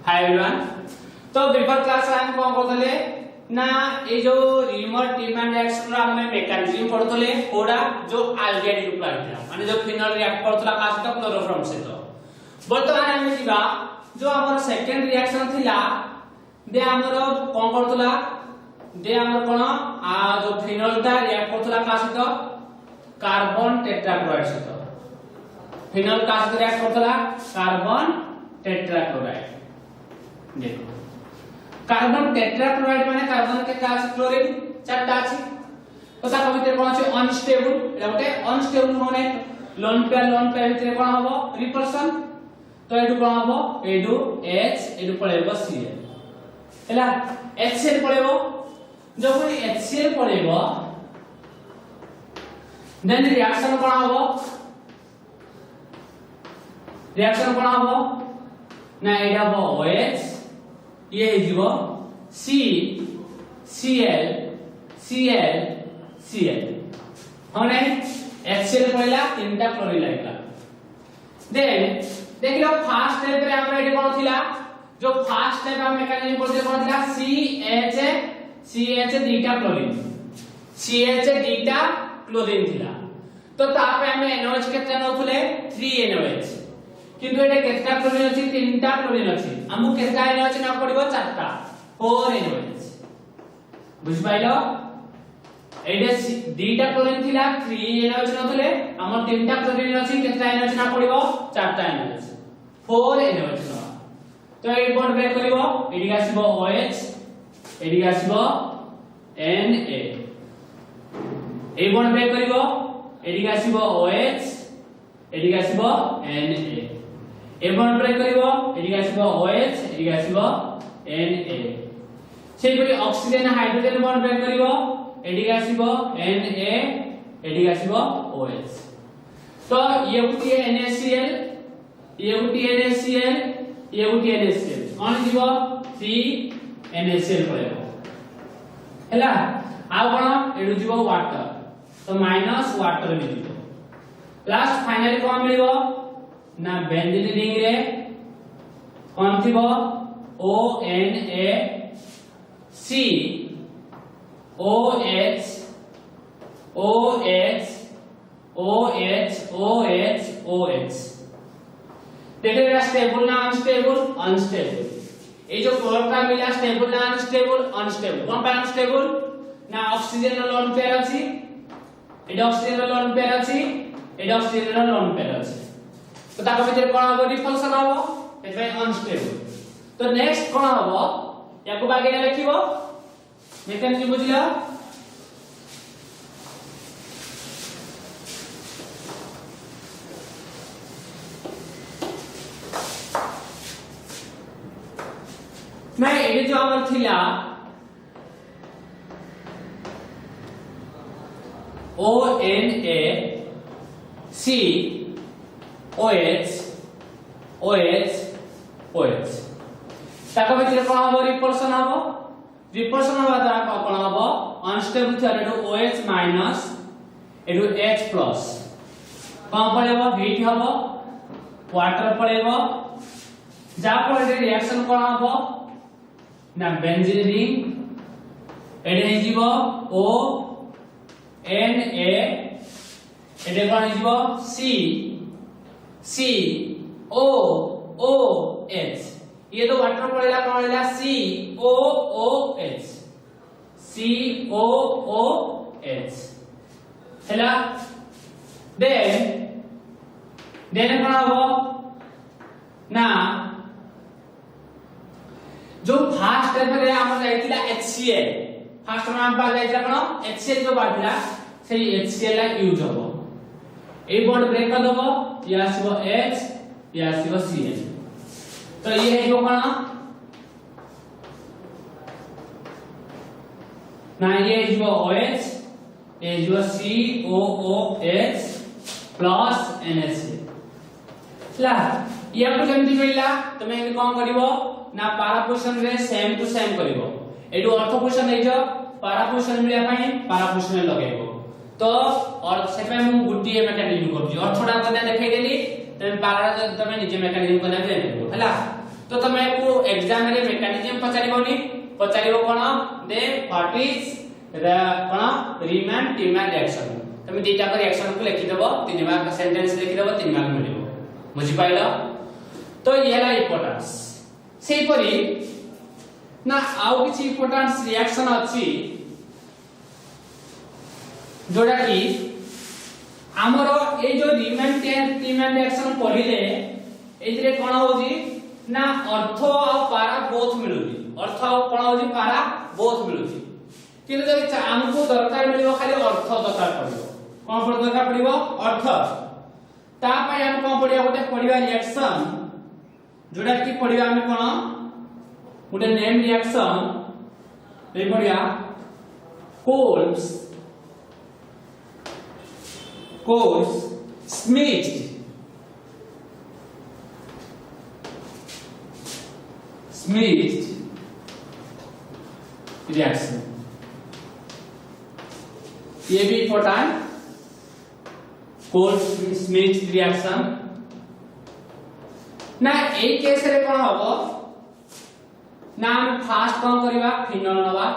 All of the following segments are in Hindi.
Hi everyone. तो बिफोर क्लास हम कोन करथले ना ए जो रिमोट डिमांड रिएक्शन रा हम मेकानिज्म पढथले ओडा जो अल्डिहाइड ग्रुप आइला माने जो फिनोल रिएक्ट करथला कास का क्लोरोफॉर्म से। तो वर्तमान हम जिबा जो हमर सेकंड रिएक्शन थिला दे हमर कोन करथला दे हमर कोन आ जो फिनोल ता रिएक्ट करथला कास तो कार्बन टेट्राक्लोराइड से। तो फिनोल कास रिएक्ट करथला कार्बन टेट्राक्लोराइड। देखो कार्बन टेट्राक्लोराइड माने कार्बन के कास क्लोरीन चारटा अछि तो ता भीतर कोन अछि अनस्टेबल एटा गोटे अनस्टेबल होने लोन पेयर भीतर कोन हबो रिपल्सन। तो एडु कोन हबो एडु H एडु पळेबो Cl हैला HCl पळेबो जो कोन HCl पळेबो देन रिएक्शन कोन हबो ना एडा हबो OH ये जीवो C Cl Cl Cl हमने HCl पळेला तीनटा क्लोरीन लागला। देन देखिलो फर्स्ट स्टेप रे हमरा एडी कोन थिला जो फर्स्ट स्टेप हम मेकानिज्म पढते कोन थिला CH दीटा क्लोरीन CH दीटा क्लोरीन थिला। तो तापे हम NOH केतना नथुले 3NOH किंतु एटा केतना क्लोरीन अछि तीनटा क्लोरीन अछि हमहु केतना NOH ना पडिबो चारटा 4NOH बुझ पाइलो। एडे दीटा क्लोरीन थिला 3NOH नथुले हमर तीनटा क्लोरीन अछि केतना NOH ना पडिबो चारटा NOH 4NOH न। तो ए बॉन्ड ब्रेक करिवो एडी आसीबो OH एडी आसीबो Na ए बॉन्ड ब्रेक करिवो एडी आसीबो OH एडी आसीबो Na ए बॉन्ड ब्रेक करिवो एडी आसीबो OH एडी आसीबो Na सेही परि ऑक्सीजन हाइड्रोजन बॉन्ड ब्रेक करिवो एडी आसीबो Na एडी आसीबो OH। तो ये गुटी NaCl ये गुटी NaCl ये गुटी NaCl कोन जीवो 3NaCl पळेबो हैला। आ कोन एडु जीवो वाटर तो माइनस वाटर भी जीवो। लास्ट फाइनली कोन मिलिबो ना बेंजीन रिंग रे कोन थिबो ONaC OH OH OH OH OH देखिएगा स्टेबल ना अनस्टेबल अनस्टेबल। ये जो क्लोरोफॉर्म का मिला स्टेबल ना अनस्टेबल अनस्टेबल कौन पे अनस्टेबल ना ऑक्सीजन रो लोन पेयर अछि एडा ऑक्सीजन रो लोन पेयर अछि एडा ऑक्सीजन रो लोन पेयर अछि तो ताको भीतर कोन हबो रिपल्सन हबो एतबे अनस्टेबल। तो नेक्स्ट कोन हबो याको बागे लिखिबो मेकानिज्म बुझिला। मैं ये जो हमर थिला ONaC OH OH ताको भीतर कोन हबो रिपल्सन हबो हबा ता कोन हबो अनस्टेबल थिया एडु OH माइनस एडु H प्लस कोन पळेबो हीट हबो वाटर पळेबो जा पर रिएक्शन कोन हबो ना बेंजीन रिंग एडे हिजिबो O Na एडे कोन हिजिबो C O H ये तो वाटर पड़ेला कोन पड़ेला COOH हैला। देन कोन हबो ना जो फर्स्ट स्टेप रे हम जाइतिला HCl फर्स्ट में हम पा जाइतिला कोन HCl जो बाथिला सेही HCl ला यूज हबो ए बॉन्ड ब्रेक कर दबो ये आसीबो H ये आसीबो Cl। तो ये है जो कोन ना ये जो OH ये जो COOH प्लस NaCl ला ये आपको केमति मिलला तमे एने कोन करिवो ना पारा पोजीशन रे सेम टू सेम करिवो एडु अर्थ पोजीशन नै जो पारा पोजीशन मिलिया पई पारा पोजीशन लगेबो। तो और सेपे मु गुटी मेकानिज्म करछि अर्थडा को देखाई देली तमे पारा तमे निजे मेकानिज्म को देबो हैला। तो तो तमे को एग्जाम रे मेकानिज्म पचारिबोनी पचारिबो कोन दे व्हाट इज कोन रीमैन टीमैन रिएक्शन तमे दीटा को रिएक्शन को लिखि देबो 3 मार्क सेंटेंस लिखि देबो 3 मार्क मिलिबो बुझि पाइलो तो येला इंपोर्टेंस सेही परी ना आउ किछि इंपोर्टेंस रिएक्शन अछि जोडा की हमरो ए जो रीमैन टीमैन रिएक्शन पढिले एथिरे कोन होजी ना अर्थ और पारा बोथ मिलुची अर्थ और कोन होजी पारा बोथ मिलुची किंतु जदि हमको दरकार मिलिबो खाली अर्थ दरकार पड़िबो कोन पर दरकार पड़िबो अर्थ ता पय हम कोन पड़िया गोटे पढिबा रिएक्शन जोडा की पढिबा हम कोन गोटे नेम रिएक्शन ए पढिया Coles Schmidt reaction ये भी इंपॉर्टेंट Coles Schmidt reaction ना ए केस रे कोन होबो ना हम फास्ट कोन करबा फिनोल नवा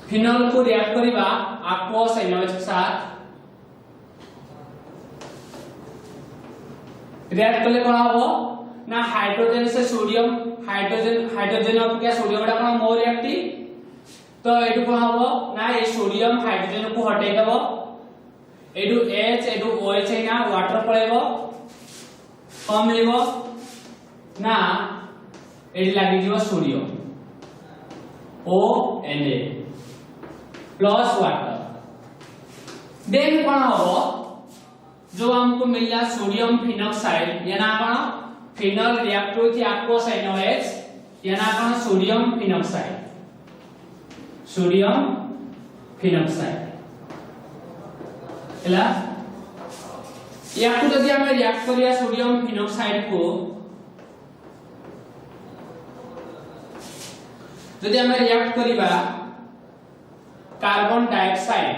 फिनोल को रिएक्ट करबा aqueous NaOH के साथ रिएक्ट करले कोन होबो ना हाइड्रोजन से सोडियम हाइड्रोजन ऑफ क्या सोडियम एटा कोन मोर रिएक्टिव तो एटु कोन होबो ना ए सोडियम हाइड्रोजन को हटाई देबो एटु H एटु OH है ना वाटर पळेबो कम लेबो ना एडी लागि दिबो sodium ONA plus water then कोन हो जो हमको मिला सोडियम फिनॉक्साइड याना कोन phenol react with aqueous NaOH याना कोन सोडियम फिनॉक्साइड एला याकु जदि हम रिएक्ट करिया सोडियम फिनॉक्साइड को जदि हम रिएक्ट करिबा carbon dioxide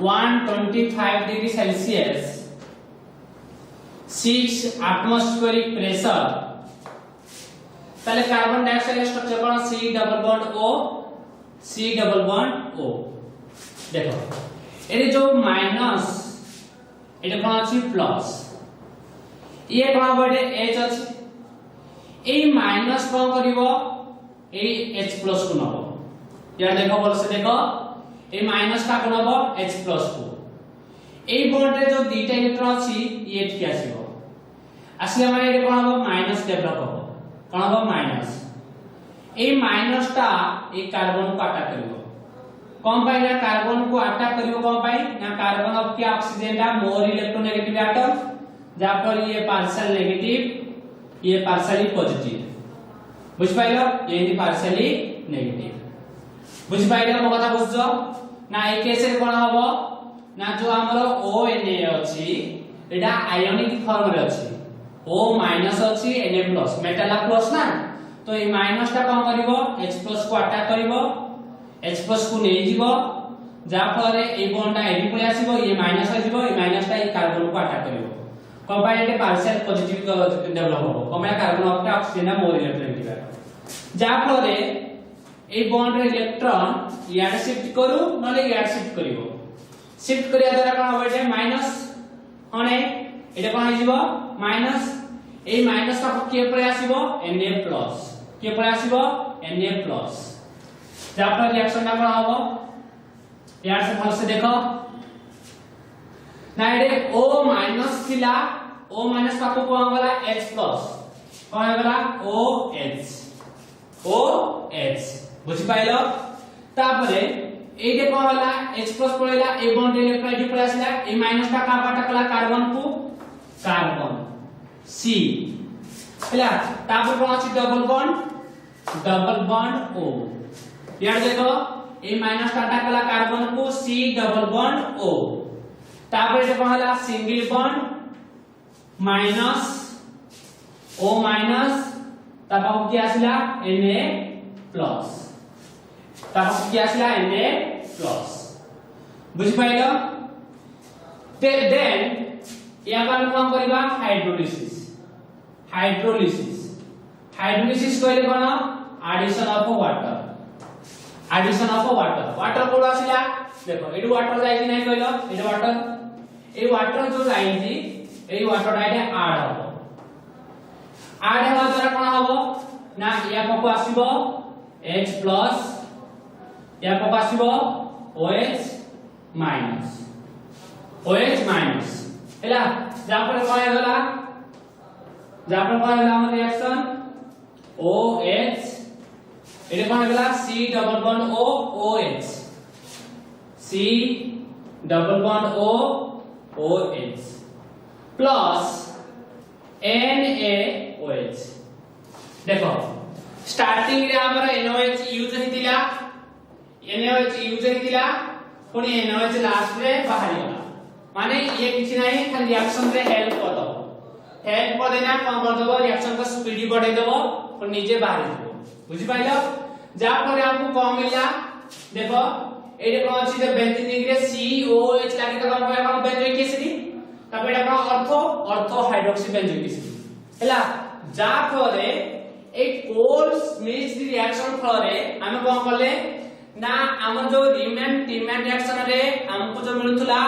125 degree Celsius 6 atmospheric pressure ताले कार्बन डाइऑक्साइड स्ट्रक्चर कोन C डबल बॉन्ड O देखो एरे जो माइनस एटा कोन अछि प्लस ये कोन बडे H अछि ए माइनस कोन करिवो ए H प्लस को नबो या देखो बोल से देखो ए माइनस का कोन हबो H प्लस को ए बॉन्ड रे जो दुईटा इलेक्ट्रॉन अछि ये एठी आसीबो आसीला माने ए कोन हबो माइनस डेवलप हबो कोन हबो माइनस ए माइनस ता ए कार्बन को अटैक करिवो कोन पाई ना कार्बन को अटैक करिवो कोन पाई ना कार्बन ऑफ के ऑक्सीजन दा मोर इलेक्ट्रोनेगेटिव एटम जा पर ये पार्शियल नेगेटिव ये पार्शियली पॉजिटिव बुझ पाइलो ये इति पार्शियली नेगेटिव बुझ पाइलो मो कथा बुझजो ना ए केस रे कोन हबो ना जो हमरो ONA अछि एटा आयोनिक फॉर्म रे अछि O माइनस अछि Na प्लस मेटल प्लस ना तो ए माइनस ता कोन करिवो H प्लस को अटैक करिवो H प्लस को नै जीवो जा फल ए बॉन्ड ता एडी पळे आसीबो ये माइनस हो जीवो ए माइनस ता ए कार्बन को अटैक करिवो कंपाउंड पार्शियल पॉजिटिव डेवलप हो कमे कार्बन ऑफ ऑक्सीजन ना मोर इलेक्ट्रोनेगेटिव जा फल ए बॉन्ड रे इलेक्ट्रॉन याड शिफ्ट करू नले याड शिफ्ट करिवो शिफ्ट करिया द्वारा कोन होबे जे माइनस हने एटा कोन हो जीवो माइनस ए माइनस का के पळे आसीबो Na प्लस के पळे आसीबो Na प्लस जा फल रिएक्शन ना कोन होबो यार से फल से देखो ना एडे O माइनस थिला O माइनस का को कोन गला H प्लस कोन गला OH बुझि पाइलो तापरे एडे कोन होला H plus पळेला a bond electron AD पळे आसीला ए माइनस का अटकला कार्बन को कार्बन C हला तापर कोन अछि डबल बॉन्ड O यार देखो ए माइनस का अटकला कार्बन को C डबल बॉन्ड O तापर जे कहला single bond minus O minus तब की आसिला Na प्लस तब की आसिला Na प्लस बुझि पाइलो देन या हम कोन करबा हाइड्रोलिसिस हाइड्रोलिसिस कहले कोन एडिशन ऑफ वाटर कोड आसिला देखो एडी वाटर जाई कि नै कहलो एडी वाटर जो जाई जी एडी वाटर डाइटे ऐड हेबा द्वारा कोन हबो ना या पको आसीबो H प्लस या पको आसीबो OH माइनस हैला जापर कोन हेला हमर रिएक्शन OH एटे कोन हेला C double bond O OH C double bond O OH plus NaOH देखो स्टार्टिंग रे हमर NaOH यूज हेतिला पुनी NaOH लास्ट रे बाहर गला माने ये किछि नाही खाली रिएक्शन रे हेल्प कर देना कोन कर दबो रिएक्शन का स्पीड बढ़ाई दबो और नीचे बाहर जइबो बुझि पाइलो जा पर हमको कम मिला देखो एडे कोन अछि जे बेंजीन रे COH लागि त कोन बेंजोइक एसिड तब एटा कोन ऑर्थो हाइड्रोक्सी बेंजोइक एसिड हैला जा फरे ए कोल्स मिक्स रिएक्शन फरे हम कोन करले ना हमर जो रीमेन रिएक्शन रे हमको जो मिलुतला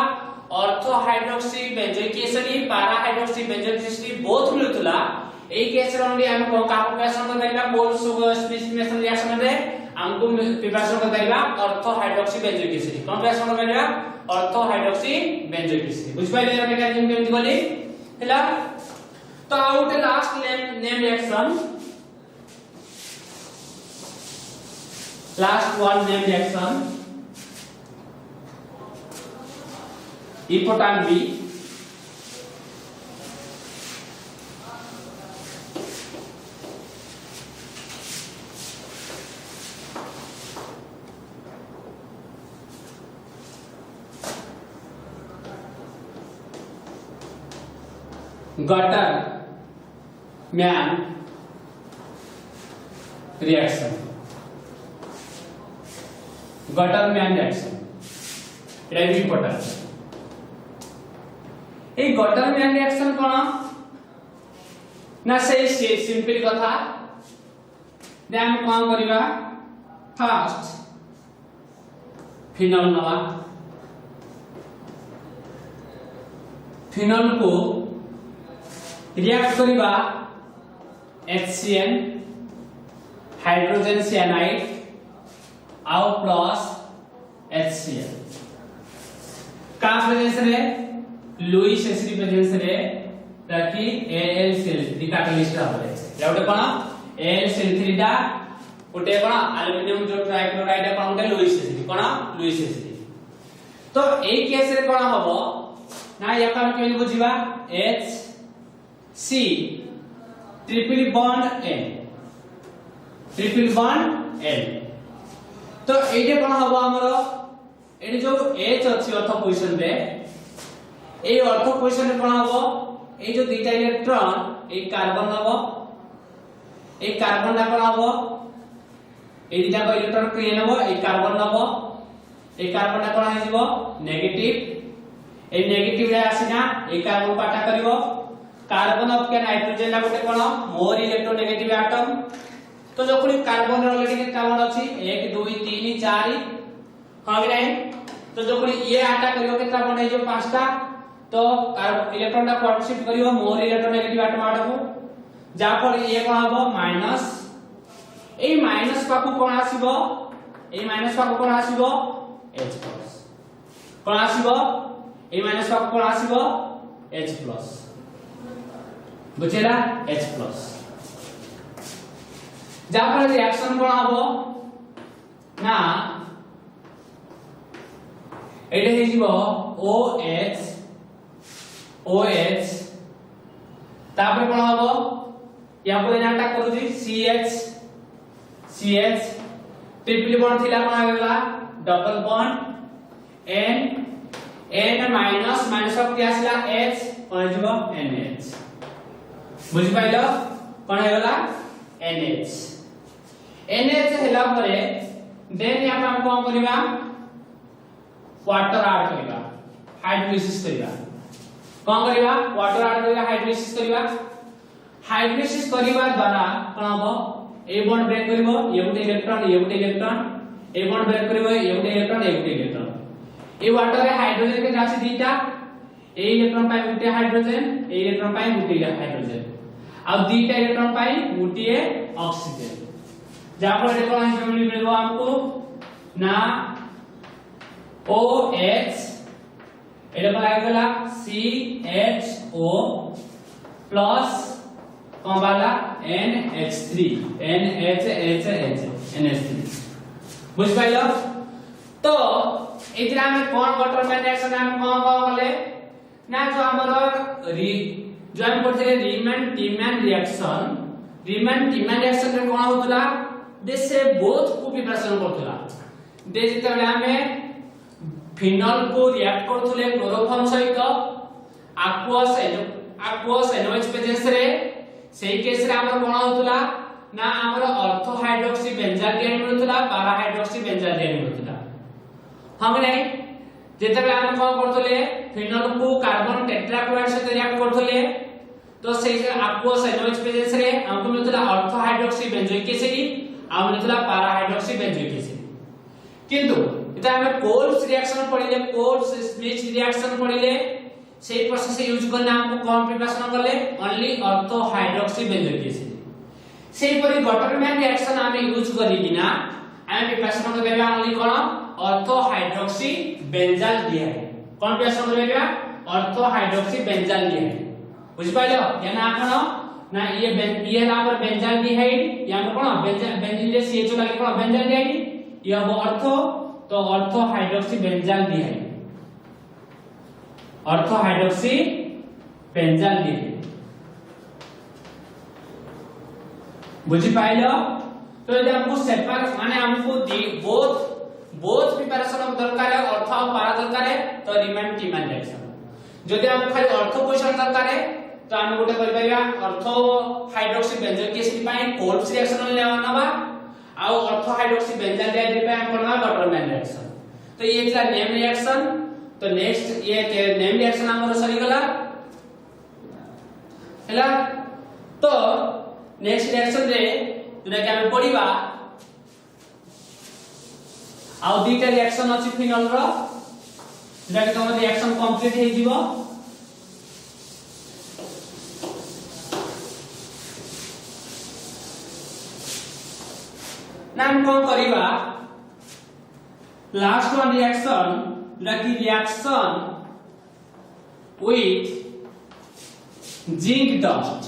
ortho hydroxy benzoic acid para hydroxy benzoic acid both मिलुतला ए केस रे हम कोन प्रिपरेशन करबा कोल्स स्पेसिफिकेशन रिएक्शन रे हमको प्रिपरेशन करबा ऑर्थो हाइड्रोक्सी बेंजोइक एसिड कोन प्रिपरेशन करबा ऑर्थो हाइड्रोक्सी बेंजोइक एसिड बुझ पाइले मेकानिज्म केमति बोली हैला तो out last name reaction last one name reaction important B gutter man reaction Gattermann reaction एटा भी इंपोर्टेंट ए गटरमैन रिएक्शन कोन ना से सिंपल कथा दे हम कोन करिवा फर्स्ट फिनोल नवा फिनोल को रिएक्ट करिवा HCN हाइड्रोजन साइनाइड आउ प्लस HCl का प्रेजेंस रे लुईस एसिड प्रेजेंस रे ताकि AlCl3 कैटलिस्ट आबे याउटे कोन AlCl3 दा उटे कोन एल्युमिनियम जो ट्राइक्लोराइड कोन उटे लुईस एसिड तो ए केस रे कोन हबो ना याका केन बुझिबा HC ट्रिपल बॉन्ड N तो एटे कोन हबो हमरो एटी जो H अछि अर्थ पोजीशन रे ए अर्थ पोजीशन रे कोन हबो ए जो दुईटा इलेक्ट्रॉन ए कार्बन हबो ए कार्बन ना कोन हबो ए दुईटा को इलेक्ट्रॉन क्रिएट हबो ए कार्बन हबो ए कार्बन ना कोन हिजबो नेगेटिव ए नेगेटिव रे आसीना ए कार्बन पाटा करिवो कार्बन ऑफ के नाइट्रोजन ना गोटे कोन मोर इलेक्ट्रोनेगेटिव एटम तो जो कोनी कार्बन ऑलरेडी के कार्बन अछि 1 2 3 4 हां कि नहीं तो जो कोनी ये आटा करियो केतना बने जो पांचटा तो इलेक्ट्रॉन दा पार्टशिप करियो मोर इलेक्ट्रोनेगेटिव एटम आडको जा पर ये कोन हबो माइनस ए माइनस पाकु कोन आसीबो ए माइनस पाकु कोन आसीबो H प्लस कोन आसीबो ए माइनस पाकु कोन आसीबो H प्लस बुझेला H प्लस जा पर रिएक्शन कोन हबो ना एटे हिजिबो OH तापर कोन हबो या पर नाटा करूजी CH ट्रिपल बॉन्ड थिला कोन आगला double bond N minus off क्या आसला H कोन हिजिबो NH बुझि पाइलो कोन हेला NH हेला परे देन या हम कोन करिवा वाटर ऐड करिवा हाइड्रोलिसिस करिवा कोन करबा वाटर ऐड करबा हाइड्रोलिसिस करबा हाइड्रोलिसिस करबा द्वारा कोन हो ए बॉन्ड ब्रेक करबो ए गुटे इलेक्ट्रॉन ए बॉन्ड ब्रेक करबो ए गुटे इलेक्ट्रॉन ए वाटर रे हाइड्रोजन के जासी दीटा ए इलेक्ट्रॉन पाई गुटे हाइड्रोजन ए इलेक्ट्रॉन पाई गुटे हाइड्रोजन आ दीटा इलेक्ट्रॉन पाई गुटे ऑक्सीजन जा फल कोन केमिकल मिलबो हमको ना OH एटा पर आ गला CHO प्लस कौन वाला NH3 NH3 बुझ पाइलो तो एतरा में कौन वाटरमैन रिएक्शन हम कौन बोले ना जो हमरो जो हम करथे रीमैन टीमैन रिएक्शन रे कौन होतला दे से बोथ को प्रिपरेशन करतला दे जेते बेला हमें फिनॉल को रिएक्ट करथले क्लोरोफॉर्म सहित aqueous NOH प्रेजेंस रे सेही केस रे हमर कोन होतला ना हमर ortho hydroxy benzaldehyde मिलुतला para hydroxy benzaldehyde मिलुतला हम नै जेते बेला हम कोन करथले फिनॉल को कार्बन टेट्राक्लोराइड से रिएक्ट करथले तो सेही aqueous NOH प्रेजेंस रे हमको मिलुतला ऑर्थो हाइड्रोक्सी बेंजोइक एसिड आ मिलुतला पारा हाइड्रोक्सी बेंजोइक एसिड किंतु इता हम कोल्स रिएक्शन पढिले कोल्स स्प्लिट रिएक्शन पढिले सेही प्रोसेस यूज करना हमको कौन प्रिपरेशन करले only ortho hydroxy benzoic acid सेही परि वाटरमैन रिएक्शन हम यूज करी बिना हम प्रिपरेशन करबा ओनली कोन ऑर्थो हाइड्रोक्सी बेंजाल्डिहाइड कोन प्रिपरेशन करबा ऑर्थो हाइड्रोक्सी बेंजाल्डिहाइड बुझ पाइलो केना आपण ना ये हमर बेंजाल्डिहाइड या कोन बेंजीन रे CHO लागे कोन बेंजाल्डिहाइड ये अब ऑर्थो तो ortho hydroxy benzaldehyde ortho hydroxy benzaldehyde बुझी पाइलो तो ये हमको सेपरेट माने हमको बोथ प्रिपरेशन दरकार है ऑर्थो और पारा दरकार है तो रीमैन टीमैन रिएक्शन जदि हम खाली ऑर्थो पोजीशन दरकार है तो हम गोटे कर परिया ऑर्थो हाइड्रोक्सी बेंजोइक एसिड पाई कोल्स रिएक्शन लेवानबा आ ऑर्थो हाइड्रोक्सी बेंजाल्डिहाइड पे हम करना वाटरमैन रिएक्शन तो ये था नेम रिएक्शन तो नेक्स्ट ये नेम रिएक्शन हमर सरी गला हैला तो नेक्स्ट रिएक्शन रे जोटा कि हम पढिबा आ दुईटा रिएक्शन अछि फिनॉल रो जोटा कि तम रिएक्शन कंप्लीट हे जीवो नाम कोन करिबा लास्ट वन रिएक्शन जोटा कि reaction with zinc dust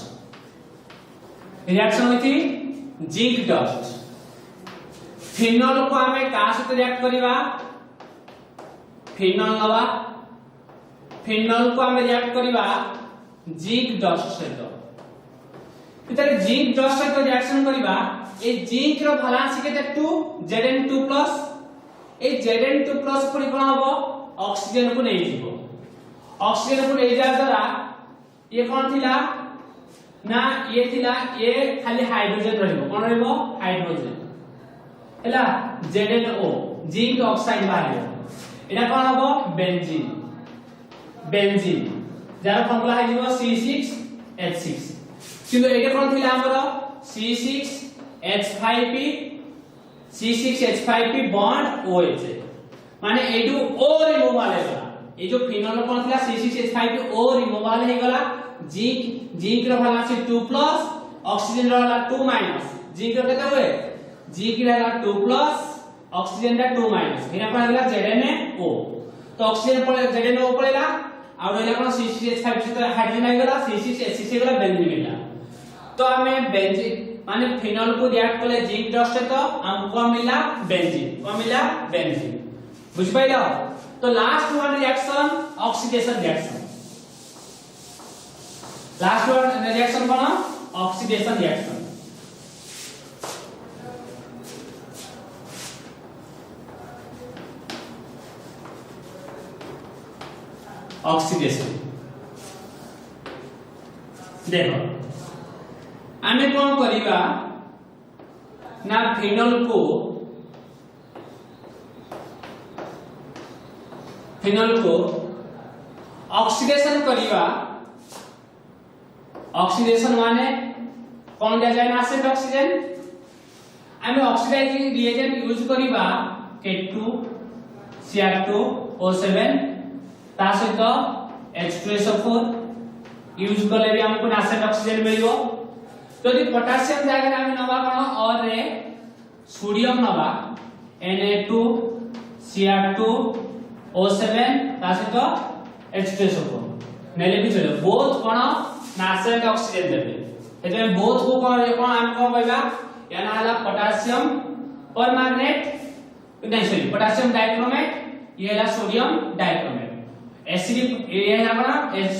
reaction with zinc dust phenol को हमें का साथ रिएक्ट करिबा फिनॉल नवा फिनॉल को हमें रिएक्ट करिबा जिंक डस्ट सहित इतर जिंक डस्ट सहित रिएक्शन करिबा ए जिंक रो वैलेंस केते 2 Zn2+ ए Zn2+ पर कोन हबो ऑक्सीजन को नै जीवो ऑक्सीजन को ले जा द्वारा ये कौन थिला ना ये थिला ये खाली हाइड्रोजन रहबो कोन रहबो हाइड्रोजन हैला ZnO जिंक ऑक्साइड बाहर एटा कोन हबो बेंजीन जार फॉर्मूला है जीवो C6H6 किंतु एटा कोन थिला हमरो C6H5P बॉन्ड OH माने एडू O रिमूवल है गला ए जो फिनॉल कोन थिला C6H5P O रिमूवल है गला जिंक रो वैलेंस 2+ ऑक्सीजन रो 2-, जिंक रो केते होए जिंक रो 2+ ऑक्सीजन रो 2-, हेना पर गला ZnO तो ऑक्सीजन पर ZnO पड़ेला और रहला कोन C6H5 से हाइड्रोजन आ गला C6H6 से गला बेंजीन मिला तो हमें बेंजीन माने फिनॉल को रिएक्ट करले जिंक डस्ट से तो हमको मिला बेंजीन बुझ पाइलो तो last one reaction oxidation reaction last one reaction कोन ऑक्सीडेशन रिएक्शन ऑक्सीडेशन देखो आमे कोन करिबा ना फिनॉल को ऑक्सीडेशन करिवा ऑक्सीडेशन माने कोन दिया जाय नासेंट ऑक्सीजन आमे ऑक्सीडाइजिंग रिएजेंट यूज करिवा K2Cr2O7 ता सहित H2SO4 यूज करले भी हमको नासेंट ऑक्सीजन मिलियो तो यदि पोटेशियम जगह आमे नबा कोन और रे सोडियम नबा Na2Cr2O7 ता सहित H2SO4 नेले भी चलो बोथ कोन नासेंट ऑक्सीजन देबे एते बोथ को कोन हम कोन कहबा याना हला पोटेशियम परमैंगनेट नहीं सॉरी पोटेशियम डाइक्रोमेट ये हला सोडियम डाइक्रोमेट एसिड ये हला कोन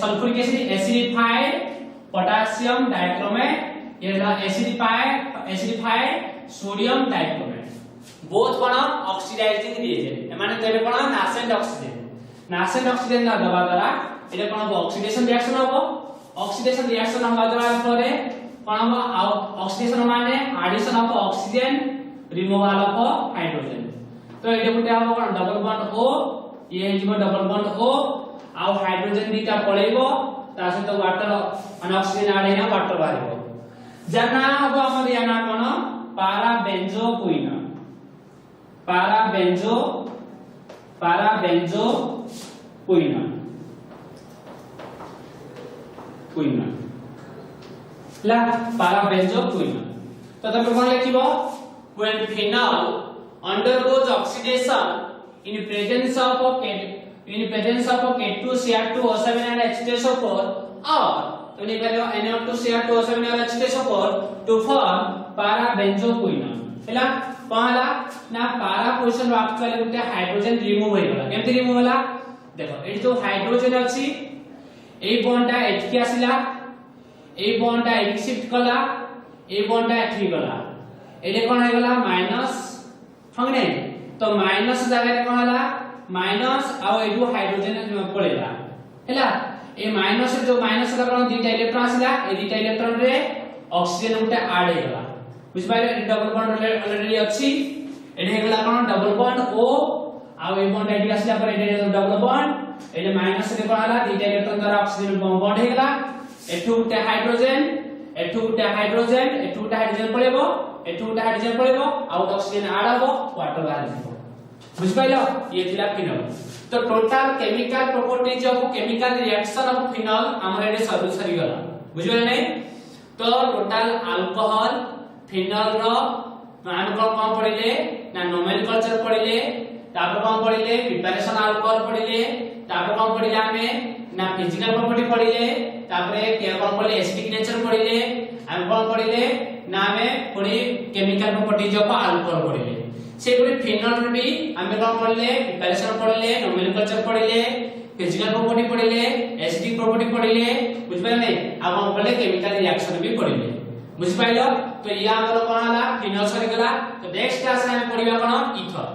sulphuric acid acidified potassium dichromate ये हला एसिडिफाइड सोडियम डाइक्रोमेट बोथ कोन ऑक्सीडाइजिंग रिएजेंट माने देबे कोन नासेंट ऑक्सीजन ना दबा द्वारा एटा कोन ऑक्सीडेशन रिएक्शन होबो ऑक्सीडेशन रिएक्शन होबा द्वारा परे कोन हम ऑक्सीडेशन माने addition of oxygen removal of hydrogen तो एटा गुटे हम कोन डबल बॉन्ड O ये हिजबो डबल बॉन्ड O आ हाइड्रोजन दीटा पळेबो ता सहित वाटर अन ऑक्सीजन आडे ना वाटर बारिबो जना हबो हमर याना कोन पाराबेंजोक्विन ला पाराबेंजोक्विन तो तबे कोन लिखिबो when phenol undergoes oxidation in presence of K2Cr2O7 and H2SO4 or तो निकलो NO2Cr2O7 और H2SO4 to form parabenzoquin हैला कहला ना पारा पोजीशन एक्चुअली गुटे हाइड्रोजन रिमूव होय गला केमति रिमूव होला देखो एठी तो हाइड्रोजन अछि ए बॉन्डटा एठी आसिला ए बॉन्डटा एठी शिफ्ट कला ए बॉन्डटा एठी गला एले कोन हो गला माइनस हंगने तो माइनस जगह रे कोन होला माइनस आ एठू हाइड्रोजन पळेला हैला ए माइनस जो माइनस का कोन दुईटा इलेक्ट्रॉन आसिला ए दुईटा इलेक्ट्रॉन रे ऑक्सीजन गुटे ऐड हे गला बुझ पाइले डबल बॉन्ड ऑलरेडी अछि एठे हे गला कोन double bond O uh a bond एठी आसिला पर एठे डबल बॉन्ड एले माइनस रे कोन होला दुईटा इलेक्ट्रॉन द्वारा ऑक्सीजन बॉन्ड हे गला एठू गुटे हाइड्रोजन पळेबो एठू गुटे हाइड्रोजन पळेबो आउट ऑक्सीजन ऐड हबो वाटर बाहर जिवो बुझ पाइलो ये थिला फिनॉल तो total chemical properties of chemical reaction of phenol हमर एडे सरी गला बुझिबे नै तो टोटल अल्कोहल फिनॉल रो नाम कोन पढिले ना नोमेनक्लेचर पढिले तापर कोन पढिले प्रिपरेशन अल्कोहल पढिले तापर कोन पढिले हमें ना फिजिकल प्रॉपर्टी पढिले तापर के कोन पढिले एसिडिक नेचर पढिले हम कोन पढिले ना हमें पूरी केमिकल प्रॉपर्टीज ऑफ अल्कोहल पढिले से पूरी फिनॉल भी हमें कोन पढिले प्रिपरेशन पढिले नोमेनक्लेचर पढिले फिजिकल प्रॉपर्टी पढिले एसिडिक प्रॉपर्टी पढिले बुझ पाइले नै अब हम पढिले केमिकल रिएक्शन भी पढिले बुझ पाइलो तो या हमर कोन होला फिनॉल सरी गला तो नेक्स्ट क्लास में हम पढिबा कोन इथर